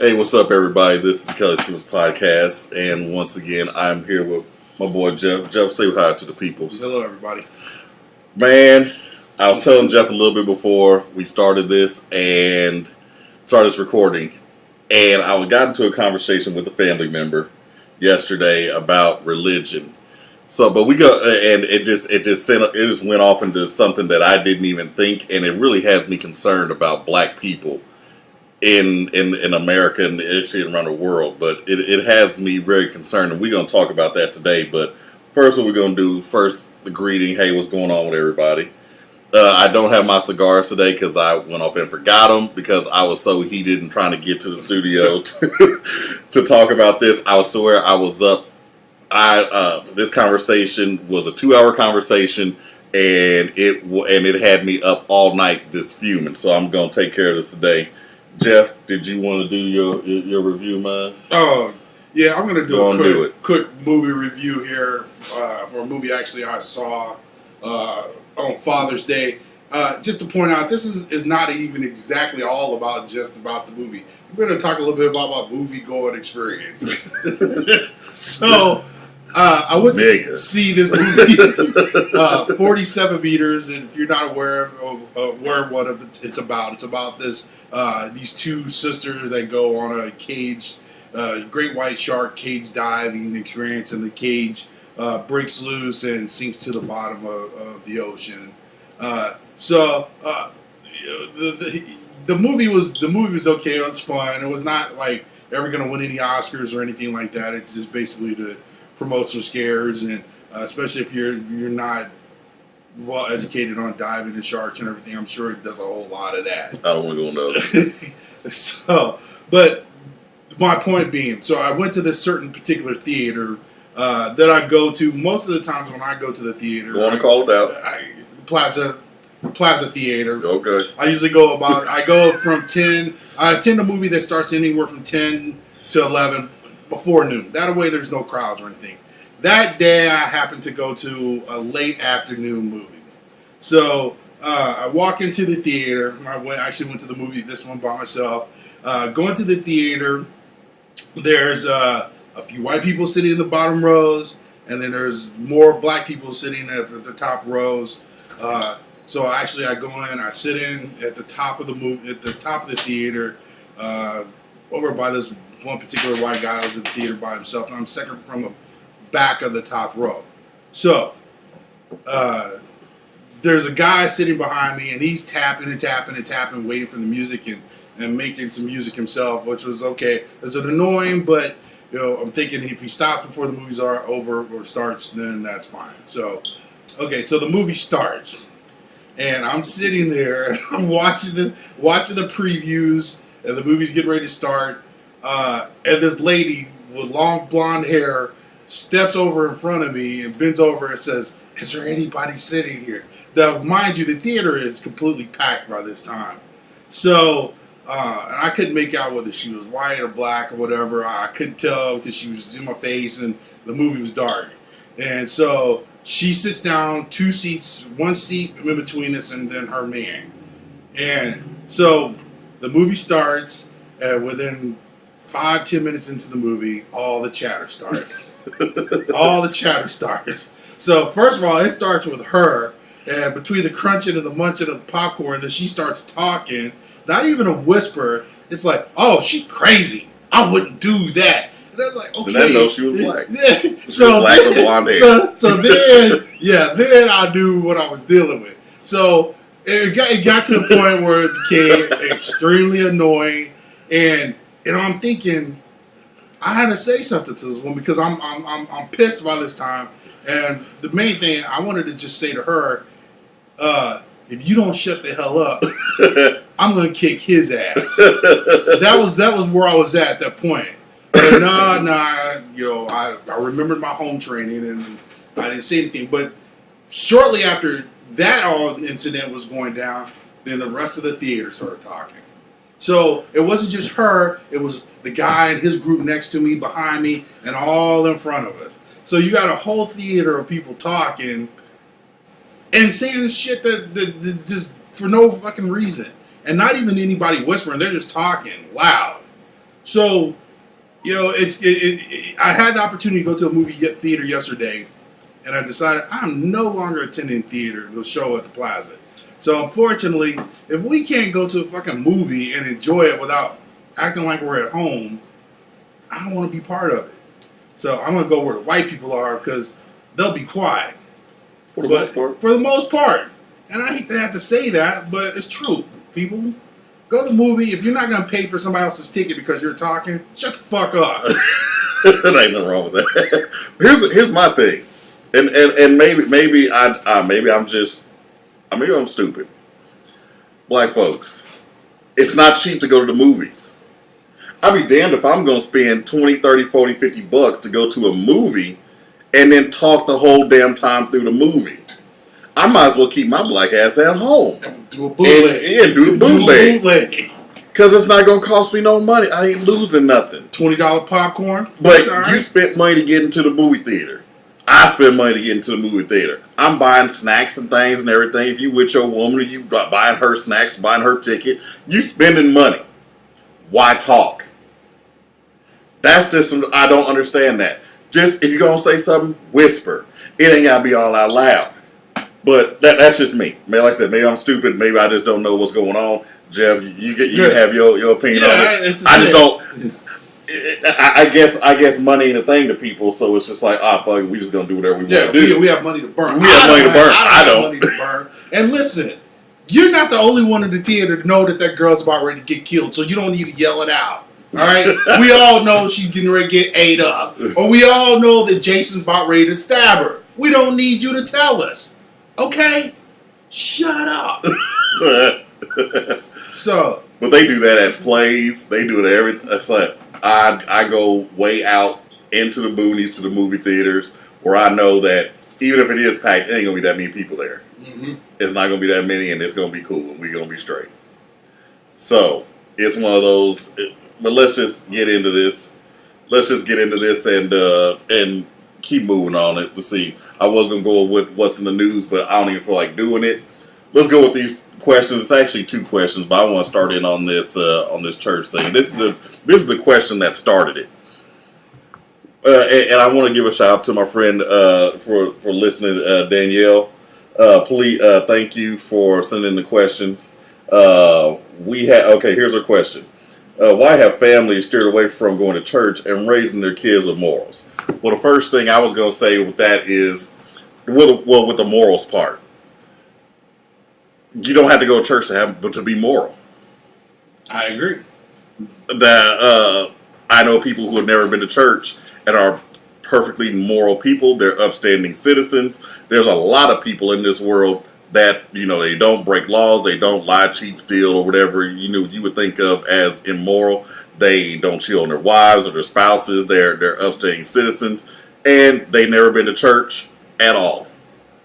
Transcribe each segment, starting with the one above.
Hey, what's up, everybody? This is Kelly Simmons Podcast, and once again, I'm here with my boy Jeff. Jeff, say hi to the people. Hello, everybody. Man, I was telling Jeff a little bit before we started this recording, and I got into a conversation with a family member yesterday about religion. So, but we go, and it just went off into something that I didn't even think, and it really has me concerned about black people in America and actually around the world. But it has me very concerned, and we're going to talk about that today. But first, what we're going to do, first, the greeting. Hey, what's going on with everybody? I don't have my cigars today because I went off and forgot them because I was so heated and trying to get to the studio to talk about this. I swear I was up. This conversation was a 2-hour conversation, and it had me up all night just fuming. So I'm going to take care of this today. Jeff, did you want to do your review, man? Oh, yeah, I'm going to do a quick movie review here for a movie actually I saw on Father's Day. Just to point out, this is not even exactly all about the movie. We're going to talk a little bit about my movie-going experience. So, I went to see this movie, 47 Meters, and if you're not aware of what it's about this these two sisters that go on a cage, great white shark cage diving experience, and the cage breaks loose and sinks to the bottom of the ocean. The movie was okay. It was fun. It was not like ever going to win any Oscars or anything like that. It's just basically to promote some scares, and especially if you're not well educated on diving and sharks and everything, I'm sure it does a whole lot of that. I don't want to go into that. So, but my point being, so I went to this certain particular theater that I go to most of the times when I go to the theater. You want to call it out? Plaza Theater. Okay. I usually go from 10. I attend a movie that starts anywhere from 10 to 11 before noon. That way there's no crowds or anything. That day I happened to go to a late afternoon movie. So I walk into the theater. I actually went to the movie, this one by myself. Going to the theater, there's a few white people sitting in the bottom rows, and then there's more black people sitting at the top rows. So actually I go in, I sit in at the top of the theater, over by this one particular white guy who was in the theater by himself, and I'm second from the back of the top row. So there's a guy sitting behind me, and he's tapping and tapping and tapping, waiting for the music and making some music himself, which was okay. It's annoying, but I'm thinking if he stops before the movie's over or starts, then that's fine. So so the movie starts, and I'm sitting there, I'm watching the previews, and the movie's getting ready to start. And this lady with long blonde hair steps over in front of me and bends over and says, "Is there anybody sitting here?" Now, mind you, the theater is completely packed by this time. So, and I couldn't make out whether she was white or black or whatever. I couldn't tell because she was in my face and the movie was dark. And so she sits down, 2 seats, 1 seat in between us and then her man. And so the movie starts, and within 5-10 minutes into the movie, all the chatter starts. All the chatter starts. So first of all, it starts with her, and between the crunching and the munching of the popcorn, then she starts talking. Not even a whisper. It's like, "Oh, she's crazy. I wouldn't do that." And I was like, "Okay." Did I know she was black? Yeah. She was black with blonde hair. So then I knew what I was dealing with. So it got to the point where it became extremely annoying, and I'm thinking, I had to say something to this woman because I'm pissed by this time. And the main thing I wanted to just say to her, if you don't shut the hell up, I'm gonna kick his ass. That was where I was at that point. But I remembered my home training and I didn't say anything. But shortly after that incident was going down, then the rest of the theater started talking. So it wasn't just her, it was the guy and his group next to me, behind me, and all in front of us. So you got a whole theater of people talking and saying shit that just for no fucking reason. And not even anybody whispering, they're just talking loud. So, I had the opportunity to go to a movie theater yesterday, and I decided I'm no longer attending theater, the show at the Plaza. So, unfortunately, if we can't go to a fucking movie and enjoy it without acting like we're at home, I don't want to be part of it. So, I'm going to go where the white people are because they'll be quiet. For the most part. For the most part. And I hate to have to say that, but it's true. People, go to the movie. If you're not going to pay for somebody else's ticket because you're talking, shut the fuck up. There ain't nothing wrong with that. Here's my thing, and maybe I'm stupid. Black folks, it's not cheap to go to the movies. I'd be damned if I'm going to spend 20, 30, 40, 50 bucks to go to a movie and then talk the whole damn time through the movie. I might as well keep my black ass at home. Do a bootleg. Do the bootleg. Because it's not going to cost me no money. I ain't losing nothing. $20 popcorn. But you spent money to get into the movie theater. I spend money to get into the movie theater. I'm buying snacks and things and everything. If you with your woman, you buying her snacks, buying her ticket, you spending money. Why talk? That's just I don't understand that. Just if you're going to say something, whisper. It ain't got to be all out loud. But that's just me. Like I said, maybe I'm stupid. Maybe I just don't know what's going on. Jeff, you have your opinion on it. I just don't. I guess money ain't a thing to people, so it's just like, fuck it, we just gonna do whatever we want to do. We have money to burn. We have money to burn. I don't have money to burn. And listen, you're not the only one in the theater to know that girl's about ready to get killed, so you don't need to yell it out. All right, we all know she's getting ready to get ate up, or we all know that Jason's about ready to stab her. We don't need you to tell us. Okay, shut up. So, but they do that at plays. They do it at everything. It's like I go way out into the boonies to the movie theaters where I know that even if it is packed, it ain't gonna be that many people there. Mm-hmm. It's not gonna be that many, and it's gonna be cool, and we're gonna be straight. So it's one of those. But let's just get into this. And keep moving on it. Let's see. I was gonna go with what's in the news, but I don't even feel like doing it. Let's go with these questions. It's actually two questions, but I want to start in on this church thing. This is the question that started it, and I want to give a shout out to my friend for listening, Danielle. Please, thank you for sending the questions. Here's our question. Why have families steered away from going to church and raising their kids with morals? Well, the first thing I was going to say with that is, with the morals part, you don't have to go to church to be moral. I agree. That I know people who have never been to church and are perfectly moral people. They're upstanding citizens. There's a lot of people in this world that, they don't break laws, they don't lie, cheat, steal, or whatever you would think of as immoral. They don't cheat on their wives or their spouses. They're upstanding citizens, and they've never been to church at all.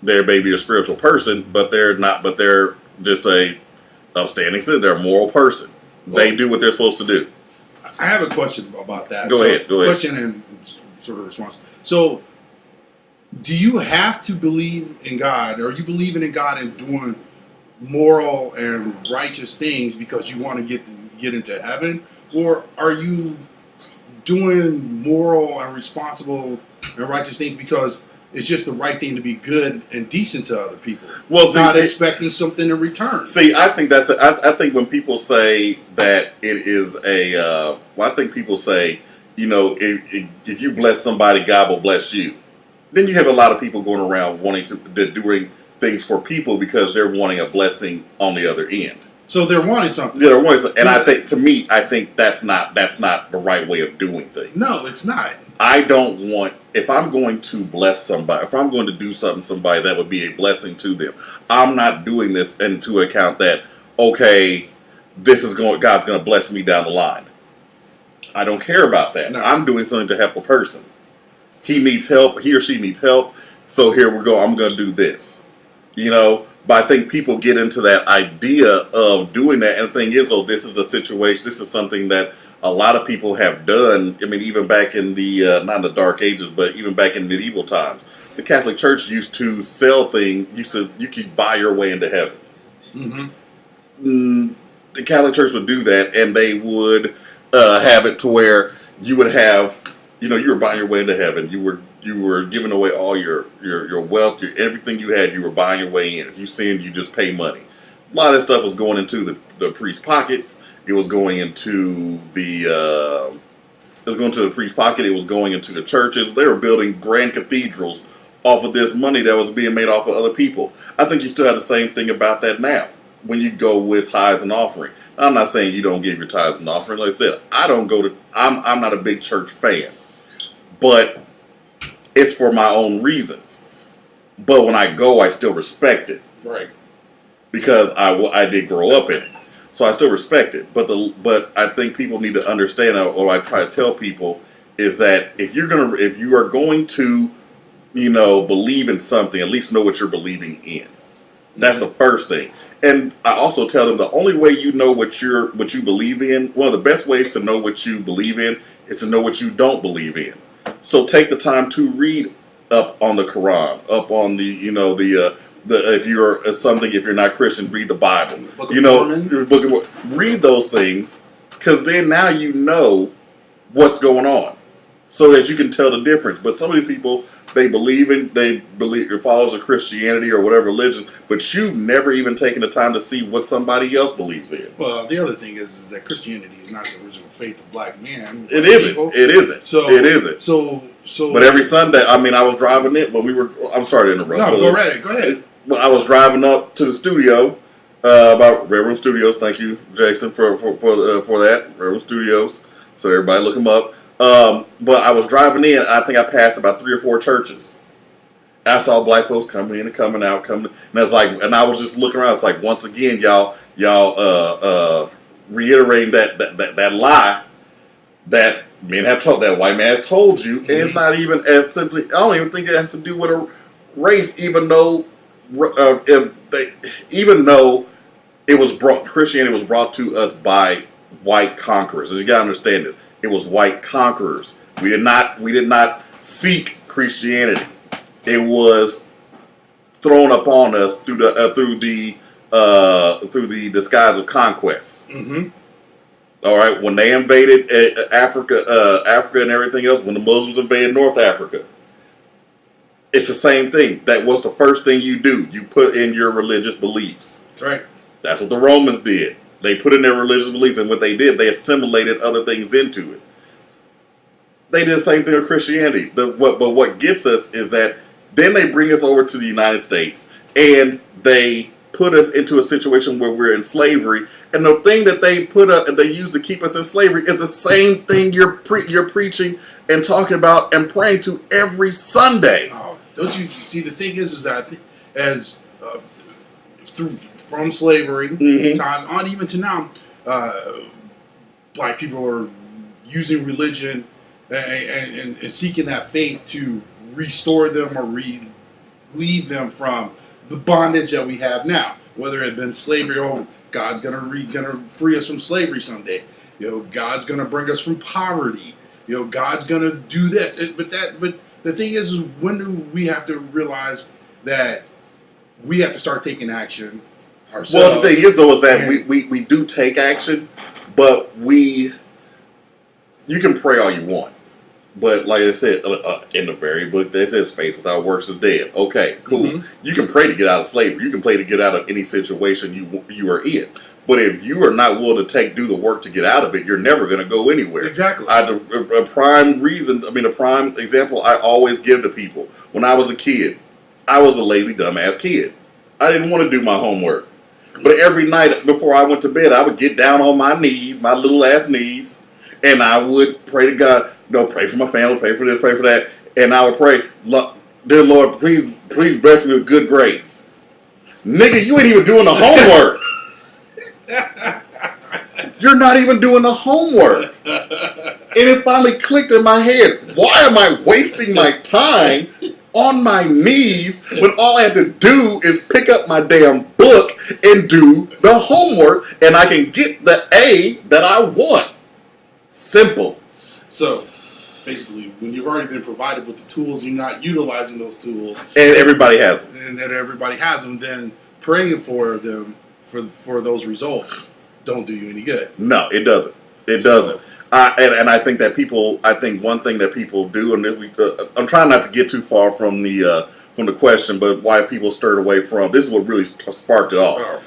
They're maybe a spiritual person, but they're not. But they're just a upstanding citizen. They're a moral person. Well, they do what they're supposed to do. I have a question about that. Go ahead. Question and sort of response. So, do you have to believe in God, or are you believing in God and doing moral and righteous things because you want to get into heaven, or are you doing moral and responsible and righteous things because it's just the right thing to be good and decent to other people? Well, not expecting something in return. See, I think I think when people say that it is I think people say, if you bless somebody, God will bless you. Then you have a lot of people going around wanting to doing things for people because they're wanting a blessing on the other end. So they're wanting something. Yeah, they're wanting something. And I think that's not the right way of doing things. No, it's not. I don't want, if I'm going to bless somebody, if I'm going to do something to somebody that would be a blessing to them, I'm not doing this into account that, okay, God's going to bless me down the line. I don't care about that. No. I'm doing something to help a person. He needs help. He or she needs help. So here we go. I'm going to do this. But I think people get into that idea of doing that. And the thing is, this is a situation. This is something that a lot of people have done. I mean, even back in the, not in the Dark Ages, but even back in medieval times. The Catholic Church used to sell things. You could buy your way into heaven. Mm-hmm. The Catholic Church would do that, and they would have it to where you would have, you know, you were buying your way into heaven. You were giving away all your wealth, everything you had. You were buying your way in. If you sinned, you just pay money. A lot of that stuff was going into the priest's pocket. It was going into the priest's pocket. It was going into the churches. They were building grand cathedrals off of this money that was being made off of other people. I think you still have the same thing about that now when you go with tithes and offering. I'm not saying you don't give your tithes and offering. Like I said, I'm not a big church fan, but it's for my own reasons. But when I go, I still respect it. Right. Because I did grow up in it. So I still respect it. But I think people need to understand, or I try to tell people, is that if you are going to, you know, believe in something, at least know what you're believing in. That's the first thing. And I also tell them the only way you know what you believe in, one of the best ways to know what you believe in is to know what you don't believe in. So take the time to read up on the Quran, up on the, you know, if you're not Christian, read the Bible. Book of Mormon. Read those things, because then now you know what's going on, so that you can tell the difference. But some of these people, they believe you're followers of Christianity or whatever religion, but you've never even taken the time to see what somebody else believes in. Well, the other thing is that Christianity is not the original faith of black men. It isn't. It isn't. It isn't. So. But every Sunday, I mean, I was driving it when we were. I'm sorry to interrupt. No, go ahead. Well, I was driving up to the studio, about Red Room Studios. Thank you, Jason, for that Red Room Studios. So everybody look them up. But I was driving in. I think I passed about 3 or 4 churches. I saw black folks coming in and coming out, and I was just looking around. It's like, once again, y'all reiterating that lie that men have told, that white man has told you. And it's not even as simply. I don't even think it has to do with a race, even though Christianity was brought to us by white conquerors. So you gotta understand this. It was white conquerors. We did not seek Christianity. It was thrown upon us through the disguise of conquest. Mm-hmm. All right, when they invaded Africa and everything else, when the Muslims invaded North Africa, it's the same thing. That was the first thing you do. You put in your religious beliefs. That's right. That's what the Romans did. They put in their religious beliefs, and what they did, they assimilated other things into it. They did the same thing with Christianity. But what gets us is that then they bring us over to the United States, and they put us into a situation where we're in slavery. And the thing that they put up and they use to keep us in slavery is the same thing you're preaching and talking about and praying to every Sunday. Oh, don't you see? The thing is that I think from slavery time on even to now, black people are using religion and seeking that faith to restore them or relieve them from the bondage that we have now. Whether it had been slavery, God's gonna free us from slavery someday. God's gonna bring us from poverty. God's gonna do this. But the thing is when do we have to realize that we have to start taking action ourselves? Well, the thing is, though, is that we do take action, but you can pray all you want. But like I said, in the very book, that says faith without works is dead. Okay, cool. Mm-hmm. You can pray to get out of slavery. You can pray to get out of any situation you are in. But if you are not willing to do the work to get out of it, you're never going to go anywhere. Exactly. A prime example I always give to people. When I was a kid, I was a lazy, dumbass kid. I didn't want to do my homework. But every night before I went to bed, I would get down on my knees, my little ass knees, and I would pray to God. Pray for my family, pray for this, pray for that. And I would pray, dear Lord, please bless me with good grades. Nigga, you ain't even doing the homework. You're not even doing the homework. And it finally clicked in my head. Why am I wasting my time on my knees when all I have to do is pick up my damn book and do the homework, and I can get the A that I want? Simple. So, basically, when you've already been provided with the tools, you're not utilizing those tools. And everybody has them. And that everybody has them, then praying for them for those results don't do you any good. No, it doesn't. It doesn't. And I think that I think one thing that people do, and I'm trying not to get too far from the question, but why people stirred away from this is what really sparked it off. Oh.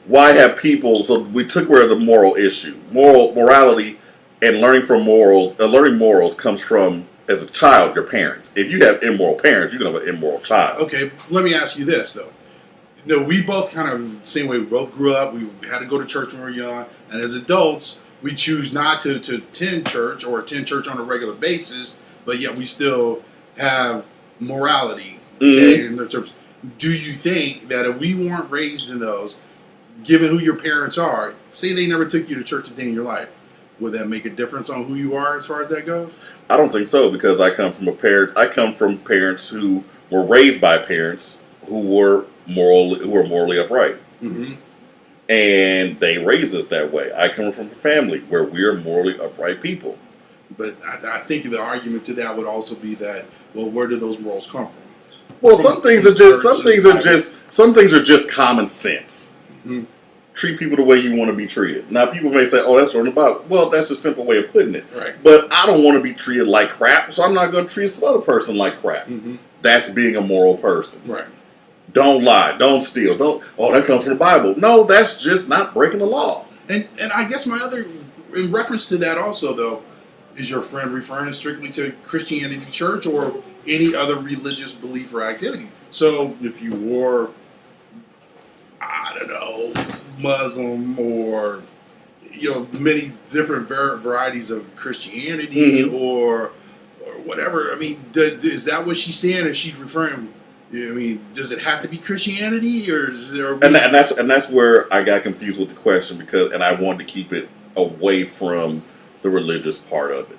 Why have people? So we took away the moral issue, morality, and learning morals comes from as a child your parents. If you have immoral parents, you're gonna have an immoral child. Okay, let me ask you this though. No, we both kind of the same way. We both grew up. We had to go to church when we were young, and as adults, we choose not to attend church or attend church on a regular basis. But yet, we still have morality. Okay, in the terms. Do you think that if we weren't raised in those, given who your parents are, say they never took you to church a day in your life, would that make a difference on who you are as far as that goes? I don't think so because I come from parents who were raised by parents who were morally upright. Mm-hmm. And they raised us that way. I come from a family where we're morally upright people. But I think the argument to that would also be that, well, where do those morals come from? Well, some things are just common sense. Mm-hmm. Treat people the way you want to be treated. Now, people may say, "Oh, that's from the Bible." Well, that's a simple way of putting it. Right. But I don't want to be treated like crap, so I'm not going to treat some other person like crap. Mm-hmm. That's being a moral person. Right. Don't lie. Don't steal. That comes from the Bible. No, that's just not breaking the law. And I guess my other, in reference to that also, though, is your friend referring strictly to Christianity church or any other religious belief or activity? So if you wore, I don't know, Muslim or, many different varieties of Christianity Mm-hmm. or whatever, I mean, is that what she's saying? Is she's referring... I mean, does it have to be Christianity, or is there? And that's where I got confused with the question and I wanted to keep it away from the religious part of it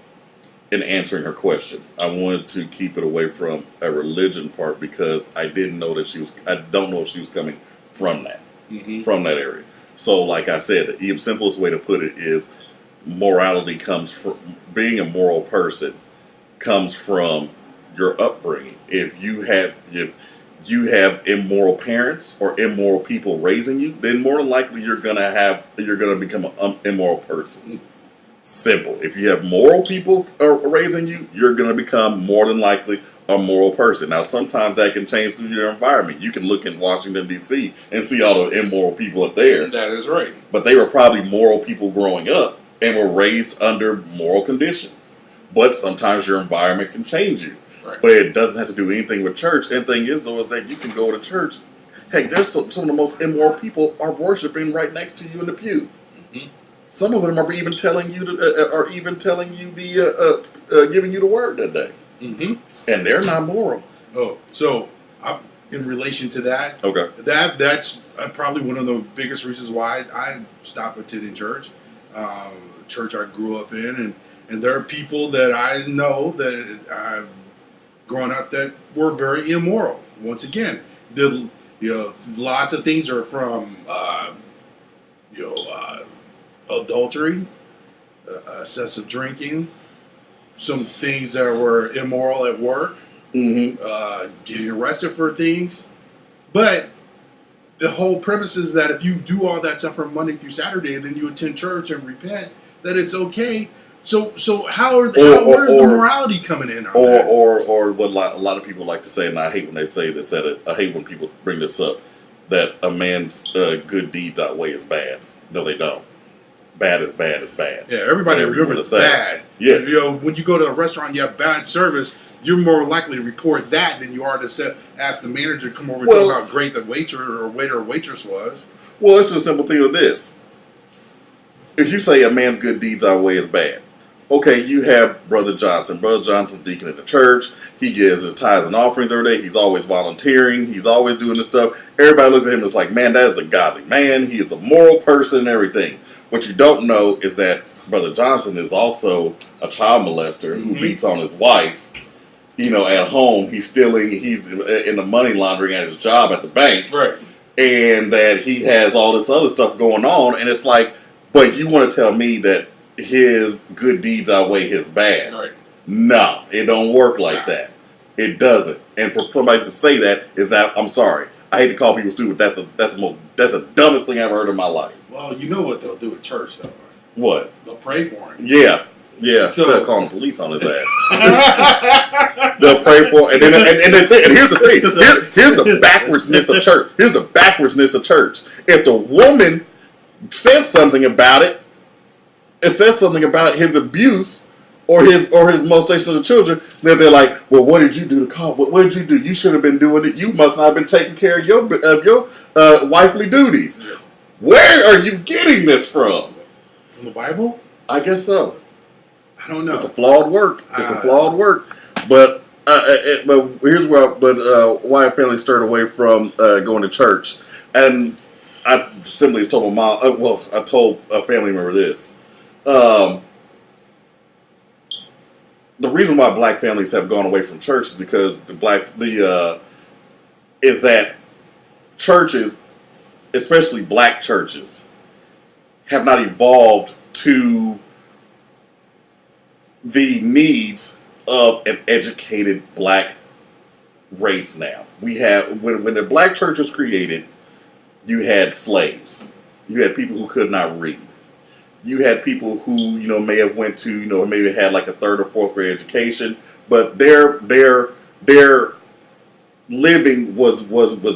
in answering her question. I wanted to keep it away from a religion part because I didn't know that I don't know if she was coming from that area. So, like I said, the simplest way to put it is morality comes from being a moral person comes from your upbringing. If you have immoral parents or immoral people raising you, then more than likely you're gonna become an immoral person. Simple. If you have moral people raising you, you're gonna become more than likely a moral person. Now, sometimes that can change through your environment. You can look in Washington D.C. and see all the immoral people up there. That is right. But they were probably moral people growing up and were raised under moral conditions. But sometimes your environment can change you. Right. But it doesn't have to do anything with church. And the thing is, though, is that you can go to church. Hey, there's some of the most immoral people are worshiping right next to you in the pew. Mm-hmm. Some of them are even telling you giving you the word that day. Mm-hmm. And they're not moral. Oh, so in relation to that, Okay, that's probably one of the biggest reasons why I stopped attending church. Church I grew up in, and there are people that I know that I've grown up that were very immoral. Once again, lots of things are from adultery, excessive drinking, some things that were immoral at work, getting arrested for things. But the whole premise is that if you do all that stuff from Monday through Saturday and then you attend church and repent, that it's okay. So where's the morality coming in? Or what a lot of people like to say, and I hate when they say this. I hate when people bring this up, that a man's good deeds outweigh his bad. No, they don't. Bad is bad is bad. Yeah, everybody remembers bad. Yeah, when you go to a restaurant, you have bad service. You're more likely to report that than you are to ask the manager to come over and tell how great the waiter or waitress was. Well, it's a simple thing with this. If you say a man's good deeds outweigh his bad, okay, you have Brother Johnson. Brother Johnson's deacon in the church. He gives his tithes and offerings every day. He's always volunteering. He's always doing this stuff. Everybody looks at him and is like, man, that is a godly man. He is a moral person and everything. What you don't know is that Brother Johnson is also a child molester who beats on his wife. At home, he's stealing. He's in the money laundering at his job at the bank. Right. And that he has all this other stuff going on. And it's like, but you want to tell me that his good deeds outweigh his bad? Right. No, it don't work like that. It doesn't. And for somebody to say that is that, I'm sorry. I hate to call people stupid. That's the dumbest thing I've ever heard in my life. Well, you know what they'll do at church, though. Right? What? They'll pray for him. Yeah. Yeah, So- still calling the police on his ass. They'll pray for, and here's the thing. Here's the backwardsness of church. Here's the backwardsness of church. If the woman says something about it, it says something about his abuse or his molestation of the children, then they're like, well, what did you do to call? What did you do? You should have been doing it. You must not have been taking care of your wifely duties. Yeah. Where are you getting this from? From the Bible? I guess so. I don't know. It's a flawed work. But but here's why I family stirred away from going to church, and I simply told my mom. I told a family member this. The reason why black families have gone away from church is because is that churches, especially black churches, have not evolved to the needs of an educated black race now. We have, when the black church was created, you had slaves. You had people who could not read. You had people who, may have went to, maybe had like a 3rd or 4th grade education, but their living was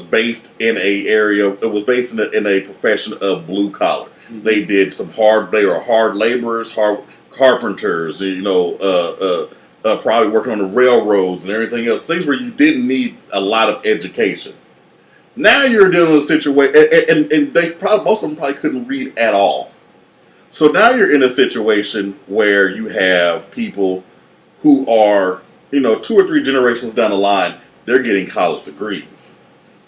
based in a area. It was based in a profession of blue collar. Mm-hmm. They were hard laborers, carpenters, probably working on the railroads and everything else. Things where you didn't need a lot of education. Now you're dealing with a situation, and most of them probably couldn't read at all. So now you're in a situation where you have people who are, 2 or 3 generations down the line, they're getting college degrees.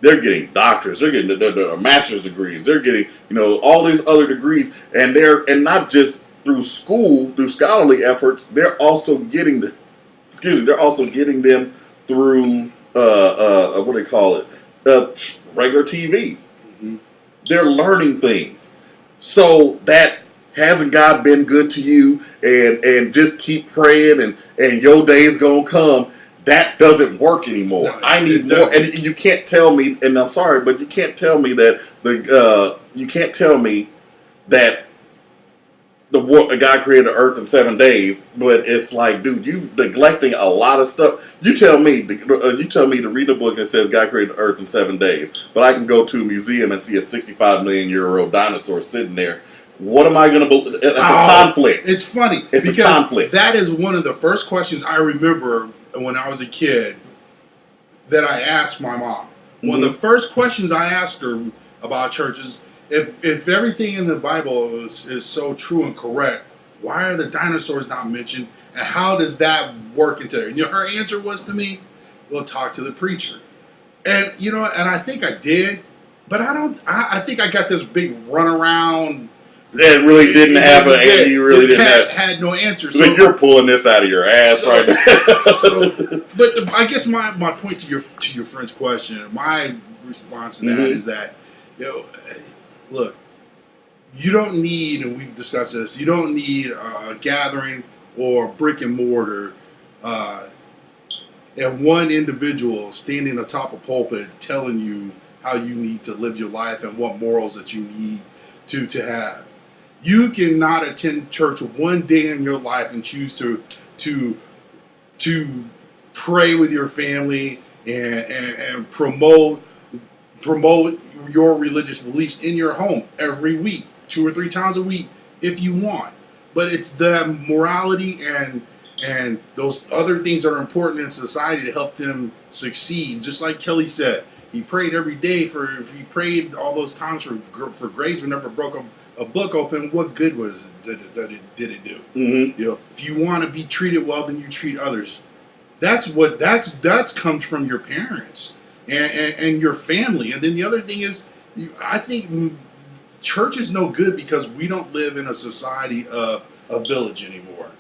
They're getting doctors. They're getting their master's degrees. They're getting, all these other degrees, and not just through school, through scholarly efforts. They're also getting them through what do they call it? Regular TV. Mm-hmm. They're learning things. So that hasn't God been good to you, and just keep praying and your day's gonna come. That doesn't work anymore. No, I need more, and you can't tell me. And I'm sorry, but you can't tell me that the God created the earth in 7 days. But it's like, dude, you're neglecting a lot of stuff. You tell me to read a book that says God created the earth in 7 days, but I can go to a museum and see a 65 million year old dinosaur sitting there. What am I going to believe? It's a conflict. It's funny. It's a conflict. That is one of the first questions I remember when I was a kid that I asked my mom. Mm-hmm. One of the first questions I asked her about churches, if everything in the Bible is so true and correct, why are the dinosaurs not mentioned? And how does that work into it? Her answer was to me, well, talk to the preacher. And, and I think I did, but I think I got this big runaround. That really didn't have had no answer. So you're pulling this out of your ass right now. But I guess my point to your friend's question, my response to that is that, look, you don't need, and we've discussed this, you don't need a gathering or brick and mortar and one individual standing atop a pulpit telling you how you need to live your life and what morals that you need to have. You cannot attend church one day in your life and choose to pray with your family and promote your religious beliefs in your home every week, 2 or 3 times a week if you want. But it's the morality and those other things that are important in society to help them succeed. Just like Kelly said, he prayed every day he prayed all those times for grades, we never broke a book open. What good was it? Did it do? Mm-hmm. If you want to be treated well, then you treat others. That's comes from your parents and your family. And then the other thing is, I think church is no good because we don't live in a society of a village anymore.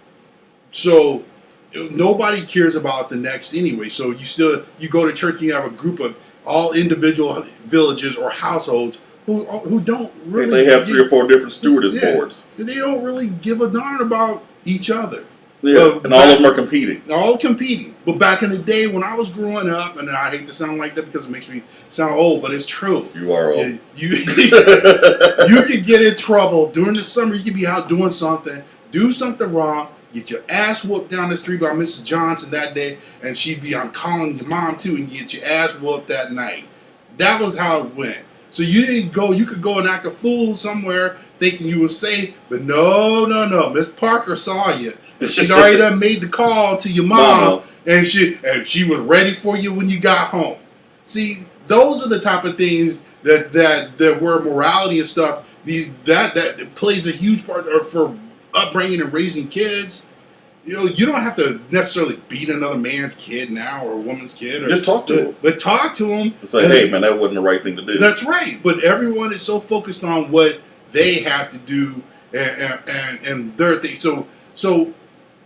So nobody cares about the next anyway. So you go to church and you have a group of all individual villages or households who don't really. They have 3 or 4 different stewardess boards. They don't really give a darn about each other. Yeah, and all of them are competing. All competing. But back in the day when I was growing up, and I hate to sound like that because it makes me sound old, but it's true. You are old. You could get in trouble during the summer. You could be out doing something, do something wrong, get your ass whooped down the street by Mrs. Johnson that day, and she'd be on calling your mom too, and get your ass whooped that night. That was how it went. So you didn't go. You could go and act a fool somewhere, thinking you were safe, but no. Miss Parker saw you, and she'd already done made the call to your mom, and she was ready for you when you got home. See, those are the type of things that were morality and stuff. That plays a huge part for upbringing and raising kids. You know, you don't have to necessarily beat another man's kid now or a woman's kid. Just talk to him. But talk to him. Say, hey, man, that wasn't the right thing to do. That's right. But everyone is so focused on what they have to do and their thing. So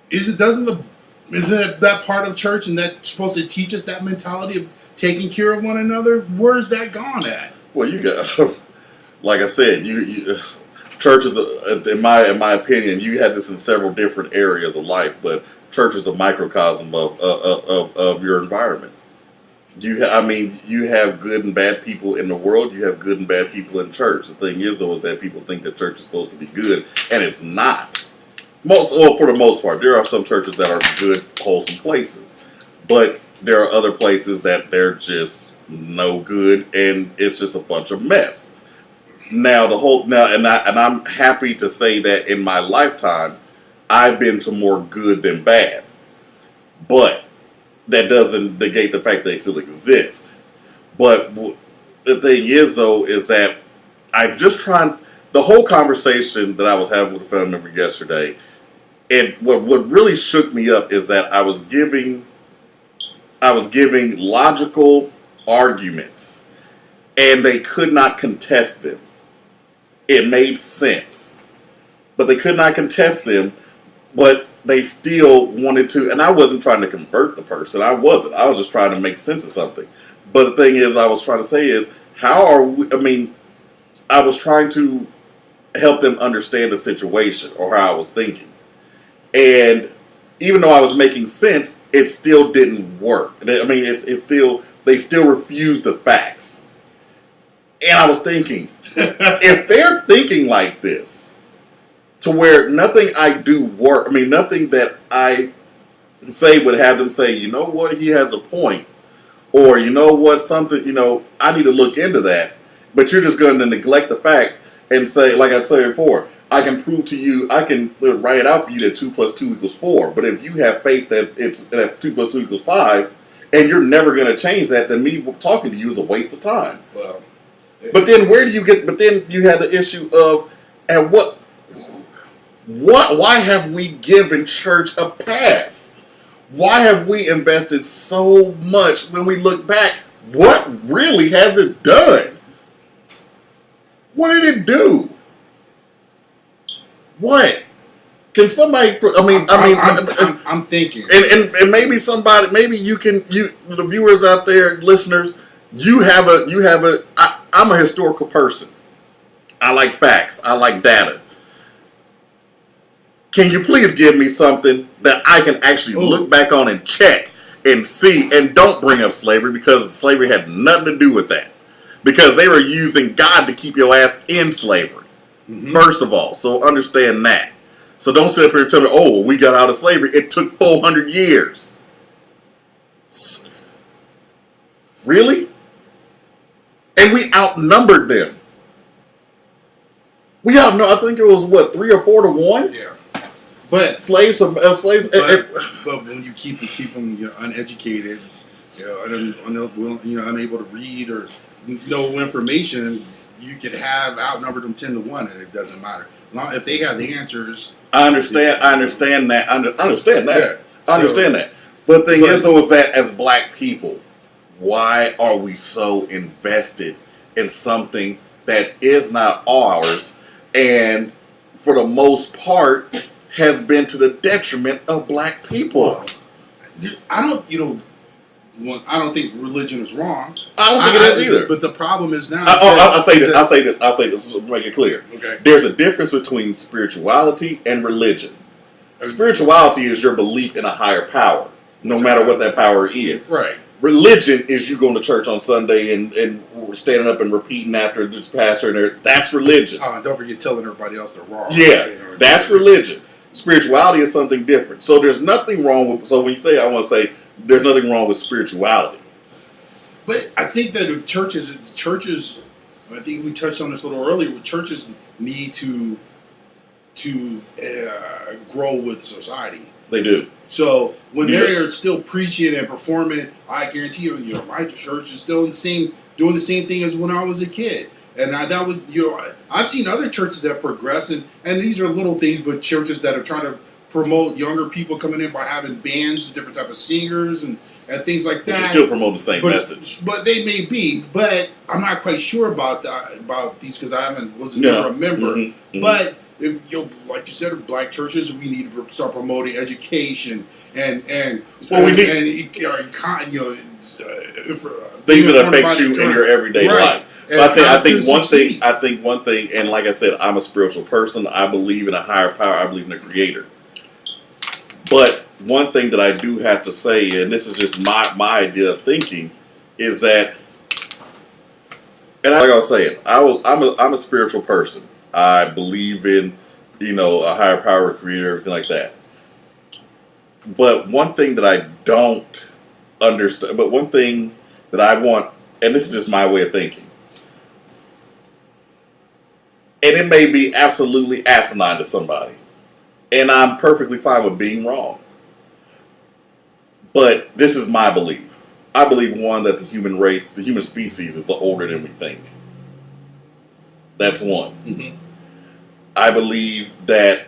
isn't that part of church, and that's supposed to teach us that mentality of taking care of one another? Where's that gone at? Well, you got, like I said, you church is, in my opinion, you had this in several different areas of life, but church is a microcosm of your environment. You have good and bad people in the world. You have good and bad people in church. The thing is, though, is that people think that church is supposed to be good, and it's not. For the most part, there are some churches that are good, wholesome places, but there are other places that they're just no good, and it's just a bunch of mess. Now I'm happy to say that in my lifetime, I've been to more good than bad, but that doesn't negate the fact that they still exist. But the thing is, though, is that I'm just trying. The whole conversation that I was having with a family member yesterday, and what really shook me up is that I was giving logical arguments, and they could not contest them. It made sense, but they could not contest them, but they still wanted to, and I wasn't trying to convert the person. I was just trying to make sense of something. But the thing is, I was trying to say is, I was trying to help them understand the situation or how I was thinking. And even though I was making sense, it still didn't work. I mean, they still refused the facts. And I was thinking, if they're thinking like this, to where nothing I do work, nothing that I say would have them say, you know what, he has a point. Or, you know what, something, I need to look into that. But you're just going to neglect the fact and say, like I said before, I can prove to you, I can write it out for you that 2 + 2 = 4. But if you have faith that that 2 + 2 = 5, and you're never going to change that, then me talking to you is a waste of time. Well, but then but then you had the issue of, and why have we given church a pass? Why have we invested so much when we look back? What really has it done? What did it do? What? Can somebody? I'm thinking, and maybe somebody, maybe the viewers out there, listeners, I'm a historical person. I like facts. I like data. Can you please give me something that I can actually look back on and check and see, and don't bring up slavery, because slavery had nothing to do with that. Because they were using God to keep your ass in slavery. Mm-hmm. First of all, so understand that. So don't sit up here and tell me, we got out of slavery. It took 400 years. Really? And we outnumbered them. I think it was 3 or 4 to 1? Yeah. But slaves. But when you keep them uneducated, unable to read or know information, you could have outnumbered them 10 to 1, and it doesn't matter. If they have the answers. I understand that. I understand that. But the thing is, though, is that as black people, why are we so invested in something that is not ours, and for the most part has been to the detriment of black people? I don't think religion is wrong. I don't think it is either. But the problem is now. I'll say this to make it clear. Okay. There's a difference between spirituality and religion. Spirituality is your belief in a higher power, no matter what that power is. Right. Religion is you going to church on Sunday and standing up and repeating after this pastor, and that's religion. Don't forget telling everybody else they're wrong. Yeah, that's religion. Spirituality is something different. So there's nothing wrong with. So when you say, I want to say, there's nothing wrong with spirituality. But I think that if churches, I think we touched on this a little earlier. Churches need to grow with society. They do. So when they're still preaching and performing, I guarantee you, my church is still doing the same thing as when I was a kid. And that was, I've seen other churches that progress, and these are little things, but churches that are trying to promote younger people coming in by having bands, different type of singers, and things like that. But you still promote the same message. But they may be. But I'm not quite sure about these because I wasn't never a member. Mm-hmm. But if like you said, black churches, we need to start promoting education and things that affect you in your everyday life. I think one thing, and like I said, I'm a spiritual person. I believe in a higher power. I believe in a creator. But one thing that I do have to say, and this is just my idea of thinking, is that, and like I was saying, I'm a spiritual person. I believe in, a higher power, creator, everything like that. But one thing that I don't understand, but one thing that I want, and this is just my way of thinking, and it may be absolutely asinine to somebody, and I'm perfectly fine with being wrong. But this is my belief. I believe, one, that the human race, the human species, is older than we think. That's one. Mm-hmm. I believe that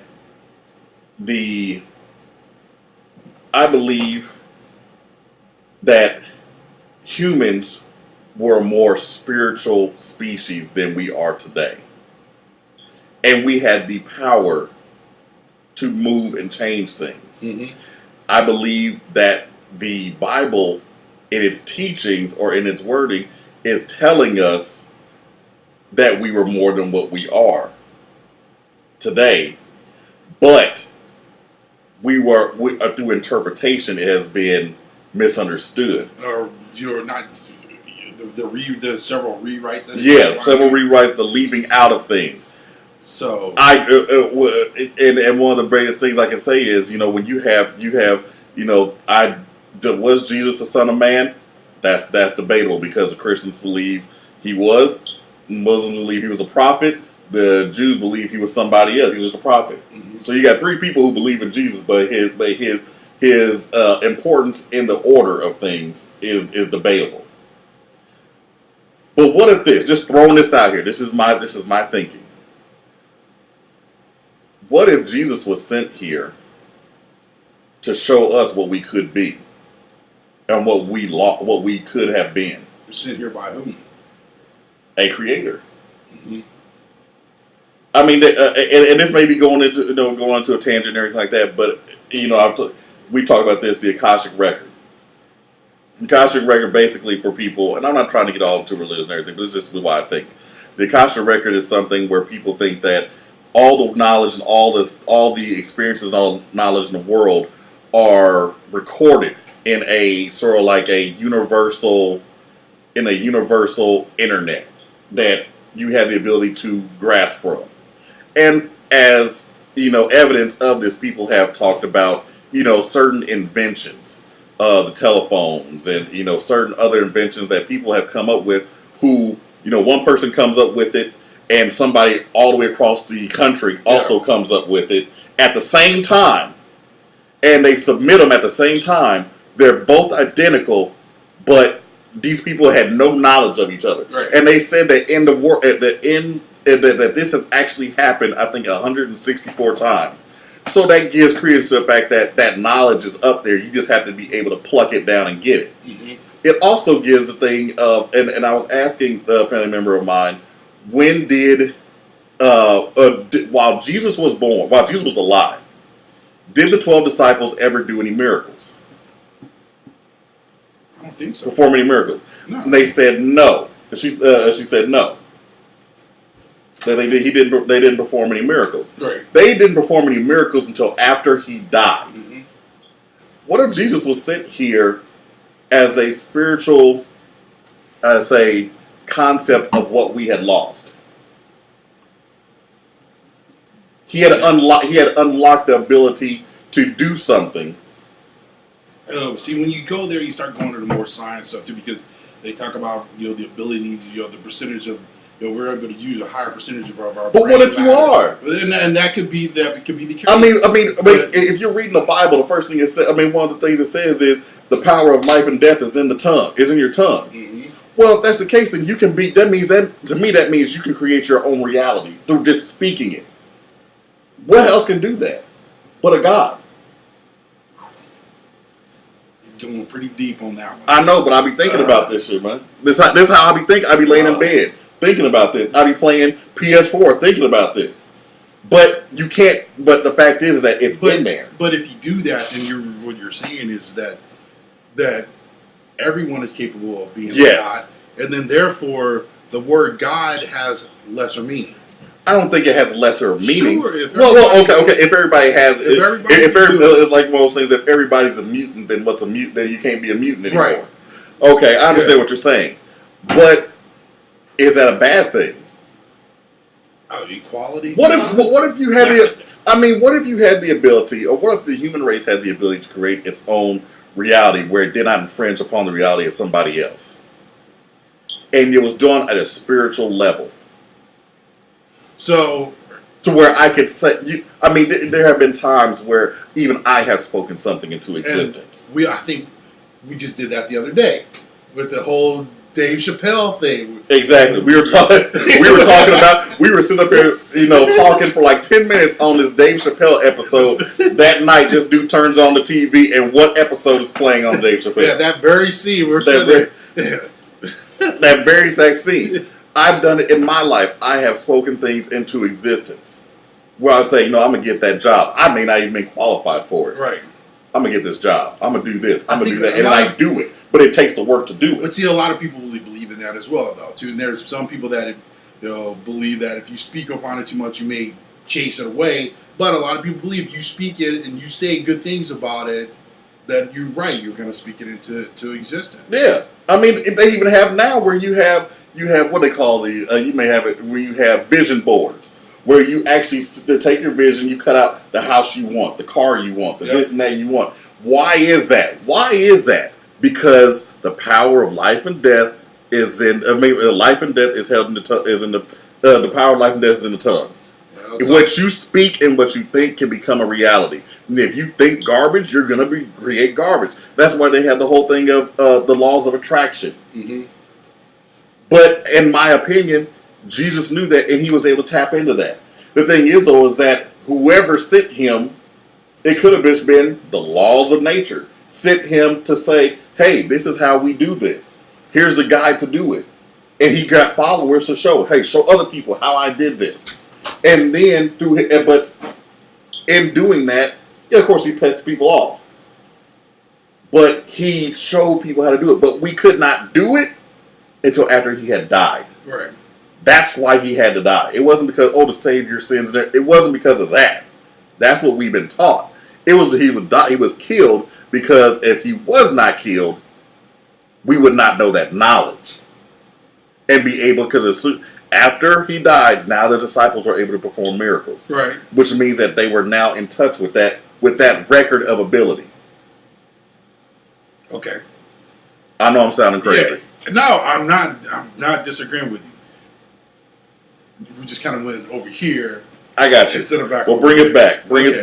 humans were a more spiritual species than we are today. And we had the power to move and change things. Mm-hmm. I believe that the Bible, in its teachings or in its wording, is telling us that we were more than what we are today. But through interpretation, it has been misunderstood. Or you're not the several rewrites. Several rewrites, the leaving out of things. So and one of the greatest things I can say is, when you have was Jesus the Son of Man? That's debatable, because the Christians believe he was, Muslims believe he was a prophet, the Jews believe he was somebody else. He was just a prophet. Mm-hmm. So you got three people who believe in Jesus, but his importance in the order of things is debatable. But what if this? Just throwing this out here. This is my thinking. What if Jesus was sent here to show us what we could be and what we could have been? Sent here by whom? A creator. Mm-hmm. I mean, and this may be going into a tangent and everything like that, but we talked about this, the Akashic Record. The Akashic Record, basically, for people, and I'm not trying to get all into religion and everything, but this is just why I think the Akashic Record is something where people think that all the knowledge and all the experiences and all the knowledge in the world are recorded in a sort of like a universal internet that you have the ability to grasp from. And as evidence of this, people have talked about certain inventions, the telephones, and certain other inventions that people have come up with. Who one person comes up with it, and somebody all the way across the country also comes up with it at the same time, and they submit them at the same time. They're both identical, but these people had no knowledge of each other. Right. And they said that in the world, that this has actually happened, I think, 164 times. So that gives credence to the fact that knowledge is up there. You just have to be able to pluck it down and get it. Mm-hmm. It also gives the thing of, and I was asking a family member of mine, when did, while Jesus was alive, did the 12 disciples ever do any miracles? I don't think so. Perform any miracles? No. And they said no. She said no. That they didn't perform any miracles. Right. They didn't perform any miracles until after he died. Mm-hmm. What if Jesus was sent here as a spiritual, as a concept of what we had lost? He had unlocked the ability to do something. See, when you go there, you start going to the more science stuff too, because they talk about the ability, the percentage of we're able to use a higher percentage of our. But what if you are? And that could be the case. I mean, if you're reading the Bible, the first thing it says, one of the things it says is the power of life and death is in the tongue, is in your tongue. Mm-hmm. Well, if that's the case, then you can be. That means you can create your own reality through just speaking it. What else can do that but a God? Going pretty deep on that one. I know, but I be thinking about this shit, man. This how I be thinking. I be laying in bed thinking about this. I be playing PS4 thinking about this. But you can't. But the fact is that it's in there. But if you do that, then what you're saying is that everyone is capable of being God, and then therefore the word God has lesser meaning. I don't think it has lesser meaning. Sure, okay. If everybody has, it's like one of those things. If everybody's a mutant, then what's a mutant? Then you can't be a mutant anymore. Right. Okay, I understand what you're saying, but is that a bad thing? Equality. What if you had what if you had the ability, or what if the human race had the ability to create its own reality where it did not infringe upon the reality of somebody else, and it was done at a spiritual level? So, to where I could say, there have been times where even I have spoken something into existence. I think we just did that the other day with the whole Dave Chappelle thing. Exactly. We were sitting up here, talking for like 10 minutes on this Dave Chappelle episode. That night, this dude turns on the TV, and what episode is playing on Dave Chappelle? Yeah, that very scene. We're sitting there. That very exact scene. I've done it in my life. I have spoken things into existence where I say, I'm going to get that job. I may not even be qualified for it. Right. I'm going to get this job. I'm going to do this. I'm going to do that. And I do it. But it takes the work to do it. But see, a lot of people really believe in that as well, though, too. And there's some people that believe that if you speak upon it too much, you may chase it away. But a lot of people believe if you speak it and you say good things about it, that you're right. You're going to speak it into existence. Yeah. They even have now where you have what they call you may have it where you have vision boards where you actually take your vision, you cut out the house you want, the car you want, this and that you want. Why is that? Because the power of life and death is in. Life and death is held in the the power of life and death is in the tongue. Yeah, what you speak and what you think can become a reality. And if you think garbage, you're going to create garbage. That's why they have the whole thing of the laws of attraction. Mm-hmm. But in my opinion, Jesus knew that, and he was able to tap into that. The thing is, though, is that whoever sent him, it could have just been the laws of nature, sent him to say, hey, this is how we do this. Here's the guide to do it. And he got followers to show other people how I did this. And then, but in doing that, of course, he pissed people off. But he showed people how to do it. But we could not do it until after he had died. Right. That's why he had to die. It wasn't because, to save your sins. It wasn't because of that. That's what we've been taught. It was that he would die. He was killed because if he was not killed, we would not know that knowledge. And be able, because after he died, now the disciples were able to perform miracles. Right. Which means that they were now in touch with that record of ability. Okay. I know I'm sounding crazy. Yeah. No, I'm not disagreeing with you. We just kind of went over here. I got you. Well, bring us back. Bring us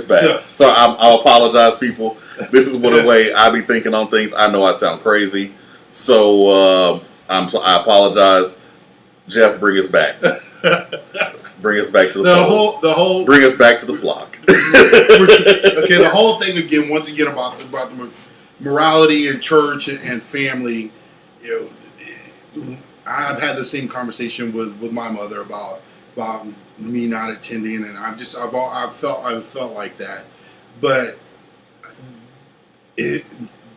back. So I'll apologize, people. This is the way I be thinking on things. I know I sound crazy. So I apologize. Jeff, bring us back. Bring us back to the fold. Bring us back to the flock. Okay, the whole thing again, once again, about the morality and church and family. I've had the same conversation with my mother about me not attending, and I've felt like that. But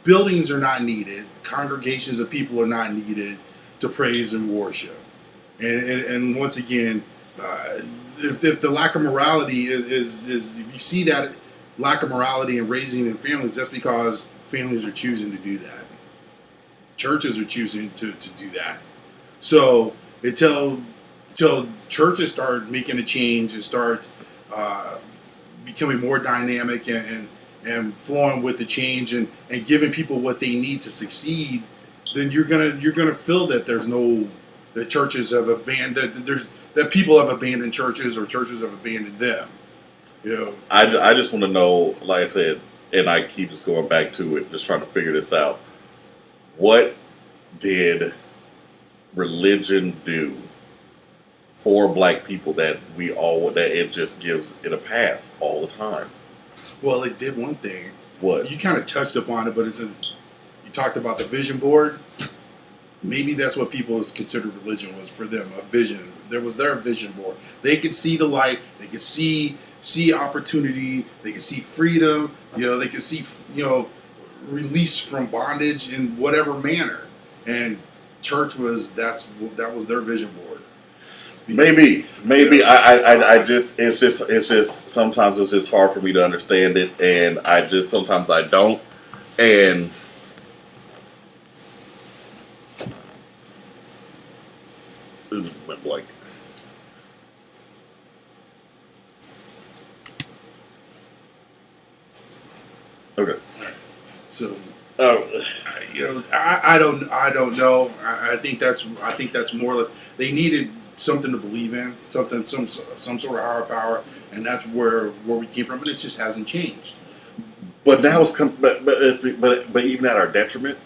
buildings are not needed. Congregations of people are not needed to praise and worship. And once again, if the lack of morality is if you see that lack of morality in raising in families, that's because families are choosing to do that. Churches are choosing to do that. So until churches start making a change and start becoming more dynamic and flowing with the change and giving people what they need to succeed, then you're gonna feel that that churches have abandoned that people have abandoned churches or churches have abandoned them. You know, I just want to know, like I said, and I keep just going back to it, just trying to figure this out. What did religion do for black people that it just gives it a pass all the time? well, it did one thing. What? You kind of touched upon it, but you talked about the vision board. Maybe that's what people considered religion was for them, a vision. There was their vision board. They could see the light. They could see opportunity. They could see freedom. They could see release from bondage in whatever manner. And church that was their vision board. Maybe I just it's just sometimes it's just hard for me to understand it, and sometimes I don't, and like okay. So I don't know. I think that's more or less they needed something to believe in, some sort of higher power, and that's where we came from, and it just hasn't changed. But now but even at our detriment.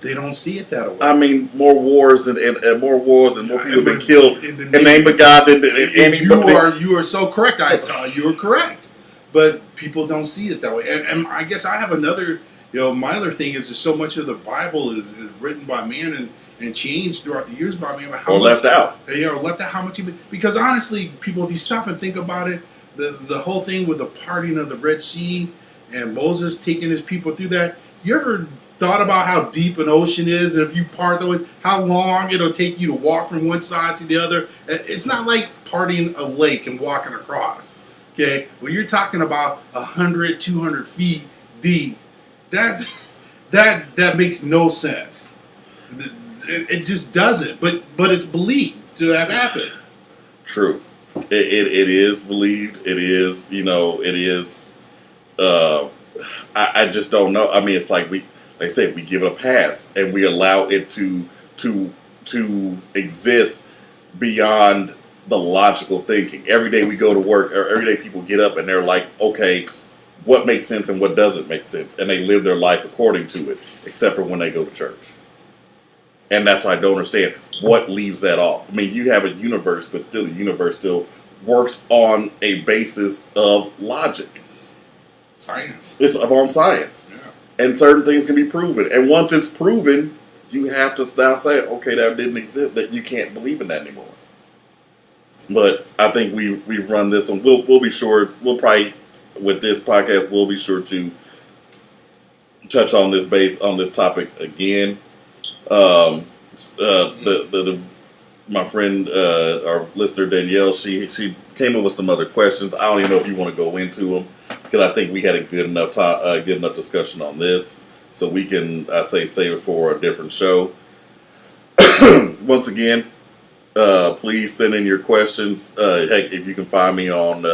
They don't see it that way. I mean, more wars and more people have been killed in the name of God than anybody. You are so correct. I tell you are correct, but people don't see it that way. And I guess I have another. My other thing is so much of the Bible is written by man and changed throughout the years by man. Or left out. Left out how much because honestly, people, if you stop and think about it, the whole thing with the parting of the Red Sea and Moses taking his people through that, you ever thought about how deep an ocean is, and if you part the how long it'll take you to walk from one side to the other? It's not like parting a lake and walking across. Okay, well, you're talking about 100, 200 feet deep. That makes no sense. It just doesn't. But it's believed to have happened. True. It is believed. It is. It is. I just don't know. I mean, it's like we give it a pass and we allow it to exist beyond the logical thinking. Every day we go to work, or every day people get up and they're like, okay, what makes sense and what doesn't make sense, and they live their life according to it, except for when they go to church. And that's why I don't understand what leaves that off. I mean, you have a universe, but still the universe still works on a basis of logic. Science. It's on science. Yeah. And certain things can be proven. And once it's proven, you have to now say, okay, that didn't exist, that you can't believe in that anymore. But I think we've run this one. We'll be sure, we'll probably, with this podcast, we'll be sure to touch on this topic again. My friend, our listener Danielle, she came up with some other questions. I don't even know if you want to go into them, because I think we had a good enough discussion on this, so we can save it for a different show. Once again, please send in your questions. Heck, if you can find me on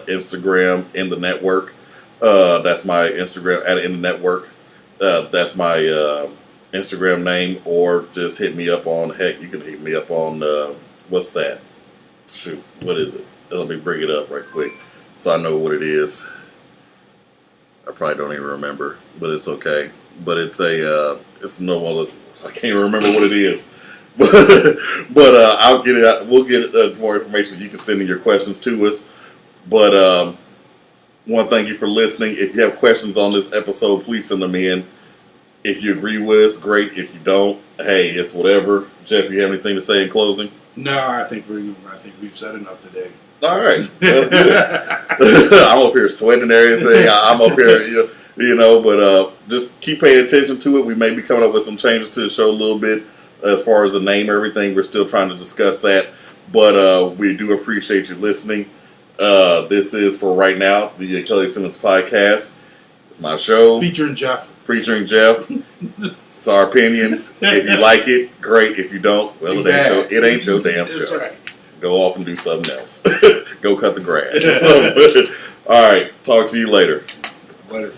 Instagram in the network, that's my Instagram at in the network. That's my Instagram name, or just hit me up on, you can hit me up on, what's that? Shoot, what is it? Let me bring it up right quick so I know what it is. I probably don't even remember, but it's okay. But it's it's no other, I can't remember what it is. But I'll get it. We'll get more information. You can send in your questions to us. But want to thank you for listening. If you have questions on this episode, please send them in. If you agree with us, great. If you don't, hey, it's whatever. Jeff, you have anything to say in closing? No, I think we've said enough today. All right, that's good. I'm up here sweating and everything. I'm up here, but just keep paying attention to it. We may be coming up with some changes to the show a little bit as far as the name, everything. We're still trying to discuss that, but we do appreciate you listening. This is, for right now, the Kelly Simmons podcast. It's my show. Featuring Jeff. It's our opinions. If you like it, great. If you don't, well, it ain't your damn show. That's right. go off and do something else. Go cut the grass. So, all right. Talk to you later. Later.